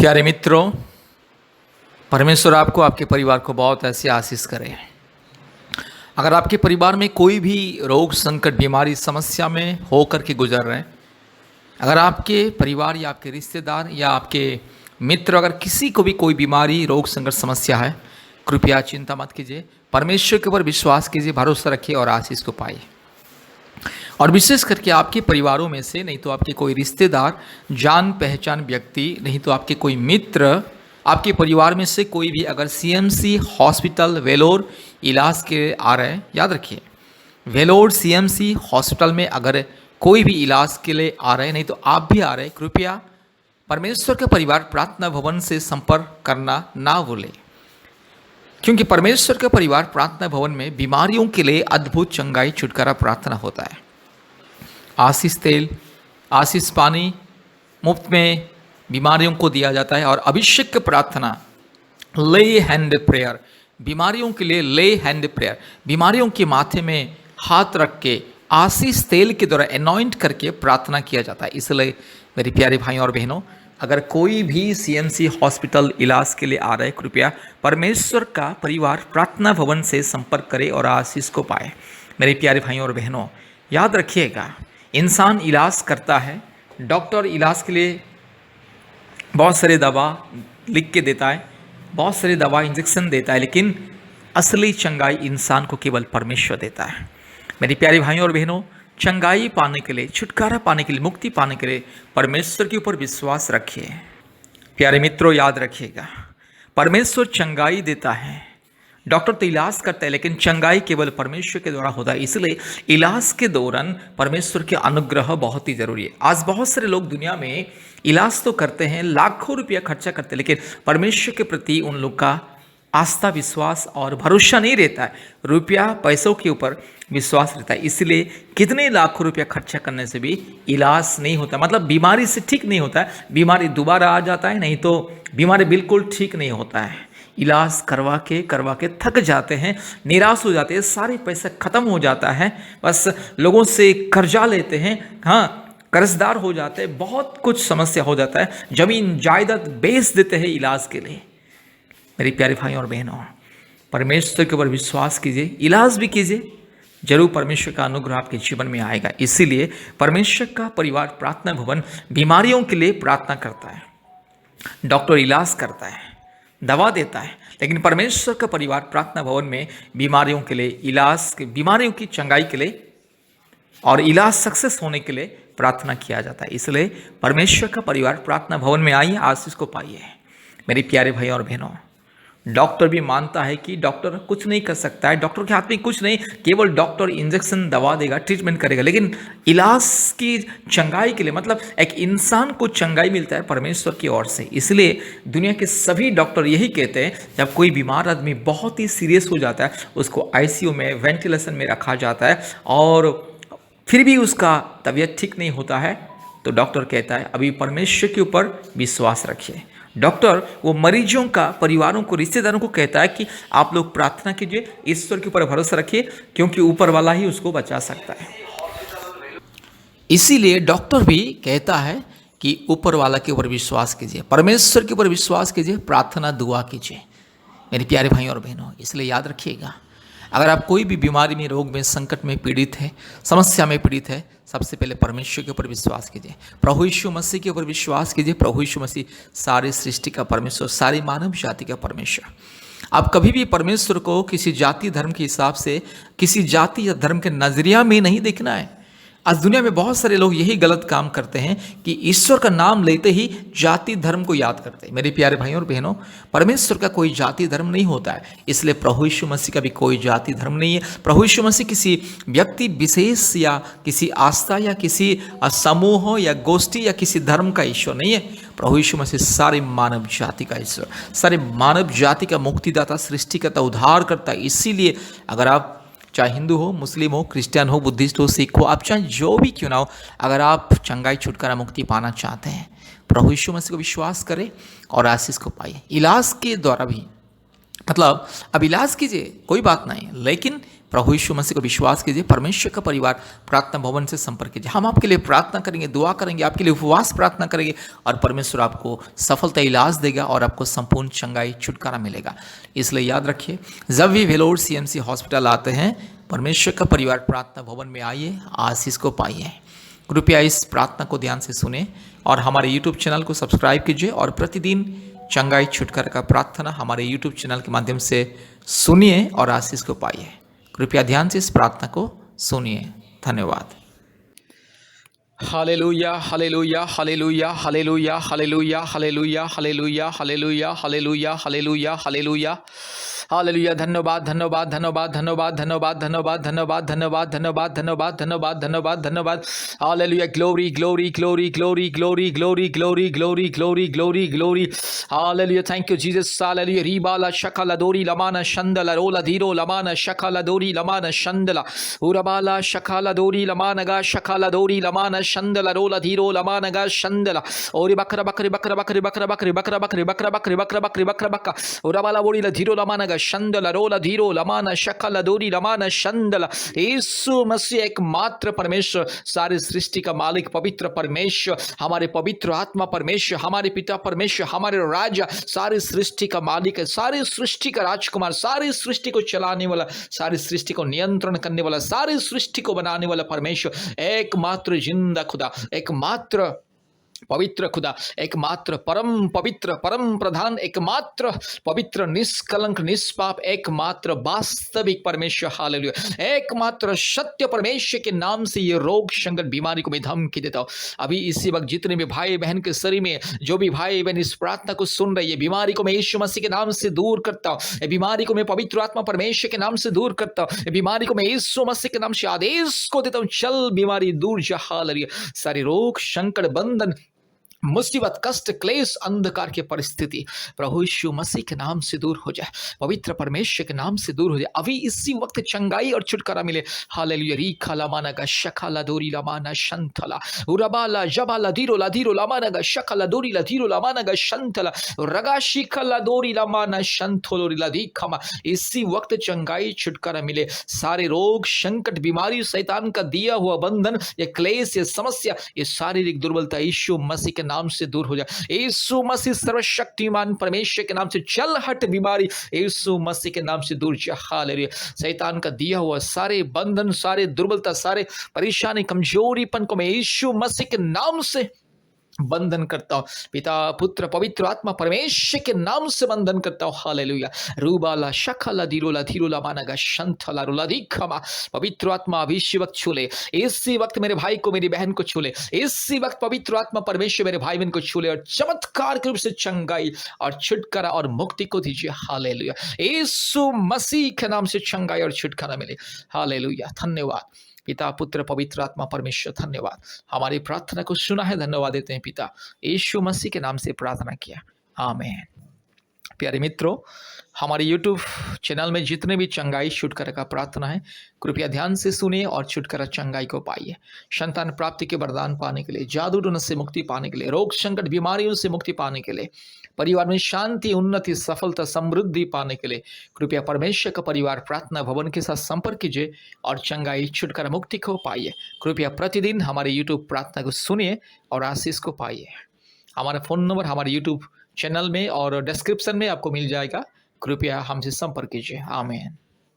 प्यारे मित्रों, परमेश्वर आपको आपके परिवार को बहुत ऐसी आशीष करे। अगर आपके परिवार में कोई भी रोग संकट बीमारी समस्या में होकर के गुजर रहे हैं, अगर आपके परिवार या आपके रिश्तेदार या आपके मित्र अगर किसी को भी कोई बीमारी रोग संकट समस्या है, कृपया चिंता मत कीजिए, परमेश्वर के ऊपर विश्वास कीजिए, भरोसा रखिए और आशीष को पाइए। और विशेष करके आपके परिवारों में से, नहीं तो आपके कोई रिश्तेदार, जान पहचान व्यक्ति, नहीं तो आपके कोई मित्र, आपके परिवार में से कोई भी अगर सीएमसी हॉस्पिटल वेलोर इलाज के आ रहे हैं, याद रखिए वेलोर सीएमसी हॉस्पिटल में अगर कोई भी इलाज के लिए आ रहे हैं, नहीं तो आप भी आ रहे हैं, कृपया परमेश्वर के परिवार प्रार्थना भवन से संपर्क करना ना भूलें, क्योंकि परमेश्वर के परिवार प्रार्थना भवन में बीमारियों के लिए अद्भुत चंगाई छुटकारा प्रार्थना होता है। आशीष तेल, आशीष पानी मुफ्त में बीमारियों को दिया जाता है। और अभिषेक प्रार्थना, ले हैंड प्रेयर, बीमारियों के लिए ले हैंड प्रेयर, बीमारियों के माथे में हाथ रख के आशीष तेल के द्वारा अनॉइंट करके प्रार्थना किया जाता है। इसलिए मेरे प्यारे भाइयों और बहनों, अगर कोई भी सीएमसी हॉस्पिटल इलाज के लिए आ रहे, कृपया परमेश्वर का परिवार प्रार्थना भवन से संपर्क करें और आशीष को पाए। मेरे प्यारे भाइयों और बहनों, याद रखिएगा, इंसान इलाज करता है, डॉक्टर इलाज के लिए बहुत सारे दवा लिख के देता है, बहुत सारे दवा इंजेक्शन देता है, लेकिन असली चंगाई इंसान को केवल परमेश्वर देता है। मेरे प्यारे भाइयों और बहनों, चंगाई पाने के लिए, छुटकारा पाने के लिए, मुक्ति पाने के लिए परमेश्वर के ऊपर विश्वास रखिए। प्यारे मित्रों, याद रखिएगा, परमेश्वर चंगाई देता है। डॉक्टर तो इलाज करता है, लेकिन चंगाई केवल परमेश्वर के द्वारा होता है। इसलिए इलाज के दौरान परमेश्वर के अनुग्रह बहुत ही जरूरी है। आज बहुत सारे लोग दुनिया में इलाज तो करते हैं, लाखों रुपया खर्चा करते हैं, लेकिन परमेश्वर के प्रति उन लोग का आस्था, विश्वास और भरोसा नहीं रहता है। रुपया पैसों के ऊपर विश्वास रहता है। इसलिए कितने लाखों रुपया खर्चा करने से भी इलाज नहीं होता, मतलब बीमारी से ठीक नहीं होता है, बीमारी दोबारा आ जाता है, नहीं तो बीमारी बिल्कुल ठीक नहीं होता है। इलाज करवा के थक जाते हैं, निराश हो जाते हैं, सारे पैसा खत्म हो जाता है, बस लोगों से कर्जा लेते हैं, हाँ कर्जदार हो जाते हैं, बहुत कुछ समस्या हो जाता है, जमीन जायदाद बेच देते हैं इलाज के लिए। मेरे प्यारे भाइयों और बहनों, परमेश्वर के ऊपर विश्वास कीजिए, इलाज भी कीजिए, जरूर परमेश्वर का अनुग्रह आपके जीवन में आएगा। इसीलिए परमेश्वर का परिवार प्रार्थना भवन बीमारियों के लिए प्रार्थना करता है। डॉक्टर इलाज करता है, दवा देता है, लेकिन परमेश्वर का परिवार प्रार्थना भवन में बीमारियों के लिए, इलाज, बीमारियों की चंगाई के लिए और इलाज सक्सेस होने के लिए प्रार्थना किया जाता है। इसलिए परमेश्वर का परिवार प्रार्थना भवन में आइए, आशीष को पाइए। मेरे प्यारे भाई और बहनों, डॉक्टर भी मानता है कि डॉक्टर कुछ नहीं कर सकता है, डॉक्टर के हाथ में कुछ नहीं, केवल डॉक्टर इंजेक्शन दवा देगा, ट्रीटमेंट करेगा, लेकिन इलाज की चंगाई के लिए, मतलब एक इंसान को चंगाई मिलता है परमेश्वर की ओर से। इसलिए दुनिया के सभी डॉक्टर यही कहते हैं, जब कोई बीमार आदमी बहुत ही सीरियस हो जाता है, उसको आईसीयू में, वेंटिलेशन में रखा जाता है और फिर भी उसका तबीयत ठीक नहीं होता है, तो डॉक्टर कहता है अभी परमेश्वर के ऊपर विश्वास रखिए। डॉक्टर वो मरीजों का, परिवारों को, रिश्तेदारों को कहता है कि आप लोग प्रार्थना कीजिए, ईश्वर के ऊपर भरोसा रखिए, क्योंकि ऊपर वाला ही उसको बचा सकता है। इसीलिए डॉक्टर भी कहता है कि ऊपर वाला के ऊपर विश्वास कीजिए, परमेश्वर के ऊपर विश्वास कीजिए, प्रार्थना दुआ कीजिए। मेरे प्यारे भाइयों और बहनों, इसलिए याद रखिएगा, अगर आप कोई भी बीमारी में, रोग में, संकट में पीड़ित है, समस्या में पीड़ित है, सबसे पहले परमेश्वर के ऊपर विश्वास कीजिए, प्रभु यीशु मसीह के ऊपर विश्वास कीजिए। प्रभु यीशु मसीह सारी सृष्टि का परमेश्वर, सारी मानव जाति का परमेश्वर। आप कभी भी परमेश्वर को किसी जाति धर्म के हिसाब से, किसी जाति या धर्म के नजरिया में नहीं देखना है। आज दुनिया में बहुत सारे लोग यही गलत काम करते हैं कि ईश्वर का नाम लेते ही जाति धर्म को याद करते हैं। मेरे प्यारे भाइयों और बहनों, परमेश्वर का कोई जाति धर्म नहीं होता है, इसलिए प्रभु यीशु मसीह का भी कोई जाति धर्म नहीं है। प्रभु यीशु मसीह किसी व्यक्ति विशेष या किसी आस्था या किसी समूह या गोष्ठी या किसी धर्म का ईश्वर नहीं है। प्रभु यीशु मसीह सारे मानव जाति का ईश्वर, सारे मानव जाति का मुक्तिदाता, सृष्टिकर्ता, उद्धार करता। इसीलिए अगर आप चाहे हिंदू हो, मुस्लिम हो, क्रिश्चियन हो, बुद्धिस्ट हो, सिख हो, आप चाहे जो भी क्यों ना हो, अगर आप चंगाई, छुटकारा, मुक्ति पाना चाहते हैं, प्रभु यीशु मसीह को विश्वास करें और आशीष को पाइए। इलाज के द्वारा भी मतलब अब इलाज कीजिए, कोई बात नहीं, लेकिन प्रभु यीशु मसीह को विश्वास कीजिए, परमेश्वर का परिवार प्रार्थना भवन से संपर्क कीजिए। हम आपके लिए प्रार्थना करेंगे, दुआ करेंगे, आपके लिए उपवास प्रार्थना करेंगे और परमेश्वर आपको सफलता इलाज देगा और आपको संपूर्ण चंगाई छुटकारा मिलेगा। इसलिए याद रखिए, जब भी वेलोर सीएमसी हॉस्पिटल आते हैं, परमेश्वर का परिवार प्रार्थना भवन में आइए, आशीष को पाइए। कृपया इस प्रार्थना को ध्यान से सुने और हमारे यूट्यूब चैनल को सब्सक्राइब कीजिए और प्रतिदिन चंगाई छुटकारा का प्रार्थना हमारे यूट्यूब चैनल के माध्यम से सुनिए और आशीष को पाइए। कृपया ध्यान से इस प्रार्थना को सुनिए। धन्यवाद। Hallelujah, hallelujah, hallelujah, hallelujah, hallelujah, hallelujah, hallelujah, hallelujah, hallelujah, hallelujah, hallelujah, hallelujah. धन्यवाद, धन्यवाद, धन्यवाद, धन्यवाद, धन्यवाद, धन्यवाद, धन्यवाद, धन्यवाद, धन्यवाद, धन्यवाद, धन्यवाद, धन्यवाद, धन्यवाद। Hallelujah, glory, glory, glory, glory, glory, glory, glory, glory, glory, glory, glory. Hallelujah, thank you Jesus. Hallelujah, रीबाला शकला दोरी लमाना शंदला रोला धीरो लमाना शकला दोरी लमाना शंदला उरबाला शकला दोरी लमानगा शकला दोरी लमाना शंदला रोला धीरो लमानगा शंदला ओरी बकरा बकरी बकरा बकरी बकरा बकरी बकरा बकरी बकरा बकरी बकरा बकरी बकरा बक्का उरबाला बोरी धीरो लमानगा शंदला रोला धीरो लमाना शकला दोरी लमाना शंदला। यीशु मसीह एकमात्र परमेश्वर, सारी सृष्टि का मालिक, पवित्र परमेश्वर, हमारे पवित्र आत्मा परमेश्वर, हमारे पिता परमेश्वर, हमारे राजा, सारी सृष्टि का मालिक है, सारी सृष्टि का राजकुमार, सारी सृष्टि को चलाने वाला, सारी सृष्टि को नियंत्रण करने वाला, सारी सृष्टि को बनाने वाला परमेश्वर, एकमात्र जिंदा खुदा, एकमात्र पवित्र खुदा, एकमात्र परम पवित्र, परम प्रधान, एकमात्र पवित्र, निष्कलंक, निष्पाप, एकमात्र वास्तविक परमेश्वर। हालेलुया, एकमात्र सत्य परमेश्वर के नाम से ये रोग संकट बीमारी को मैं धमकी देता हूं। अभी इसी वक्त जितने भी भाई बहन के शरीर में, जो भी भाई बहन इस प्रार्थना को सुन रही है, बीमारी को मैं यीशु मसीह के नाम से दूर करता हूं। बीमारी को मैं पवित्र आत्मा परमेश्वर के नाम से दूर करता हूं। बीमारी को मैं यीशु मसीह के नाम से आदेश को देता हूं, चल बीमारी दूर जा। हालेलुया, सारे रोग संकट बंधन मुसीबत कष्ट क्लेश अंधकार की परिस्थिति प्रभु यीशु मसीह के नाम से दूर हो जाए, पवित्र परमेश्वर के नाम से दूर हो जाए। अभी इसी वक्त चंगाई और छुटकारा मिले। हालेलुया, रीखा लामाना का शखाला दोरी लामाना शंथला उरबाला जबाला धीरो लामाना का शखाला दोरी ला धीरो लामाना का शंथला रगा शिखला दोरी लामाना शंथोलोरी ला दीखमा। इसी वक्त चंगाई छुटकारा मिले। सारे रोग संकट बीमारी शैतान का दिया हुआ बंधन, ये क्लेश, ये समस्या, ये शारीरिक दुर्बलता यीशु मसीह के नाम से दूर हो जाए। यीशु मसीह सर्वशक्तिमान परमेश्वर के नाम से चल हट बीमारी, यीशु मसीह के नाम से दूर जा। हालेलुया, शैतान का दिया हुआ सारे बंधन, सारे दुर्बलता, सारे परेशानी, कमजोरीपन को मैं यीशु मसीह के नाम से बंधन करता हूं। पिता पुत्र पवित्र आत्मा परमेश्वर के नाम से बंधन करता हूं। हालेलुया, रूबाला शखला धीरोला धीरोला मानगा शंथला रुला दिखमा। पवित्र आत्मा अभी इसी वक्त छूले, इसी वक्त मेरे भाई को, मेरी बहन को छूले, इसी वक्त पवित्र आत्मा परमेश्वर मेरे भाई बहन को छूले और चमत्कार के रूप से चंगाई और छुटकारा और मुक्ति को दीजिए। हालेलुया, यीशु मसीह के नाम से चंगाई और छुटकारा मिले। हालेलुया, धन्यवाद पिता पुत्र पवित्र आत्मा परमेश्वर, धन्यवाद। हमारी प्रार्थना को सुना है, धन्यवाद देते हैं पिता, यीशु मसीह के नाम से प्रार्थना किया, आमीन। प्यारे मित्रों, हमारे YouTube चैनल में जितने भी चंगाई छुटकारा का प्रार्थना है, कृपया ध्यान से सुनिए और छुटकारा चंगाई को पाइए। संतान प्राप्ति के वरदान पाने के लिए, जादू टोना से मुक्ति पाने के लिए, रोग संकट बीमारियों से मुक्ति पाने के लिए, परिवार में शांति उन्नति सफलता समृद्धि पाने के लिए कृपया परमेश्वर का परिवार प्रार्थना भवन के साथ संपर्क कीजिए और चंगाई छुटकारा मुक्ति को पाइए। कृपया प्रतिदिन हमारे YouTube प्रार्थना को सुनिए और आशीष को पाइए। हमारा फ़ोन नंबर हमारे YouTube चैनल में और डिस्क्रिप्शन में आपको मिल जाएगा। कृपया हमसे संपर्क कीजिए, आमीन।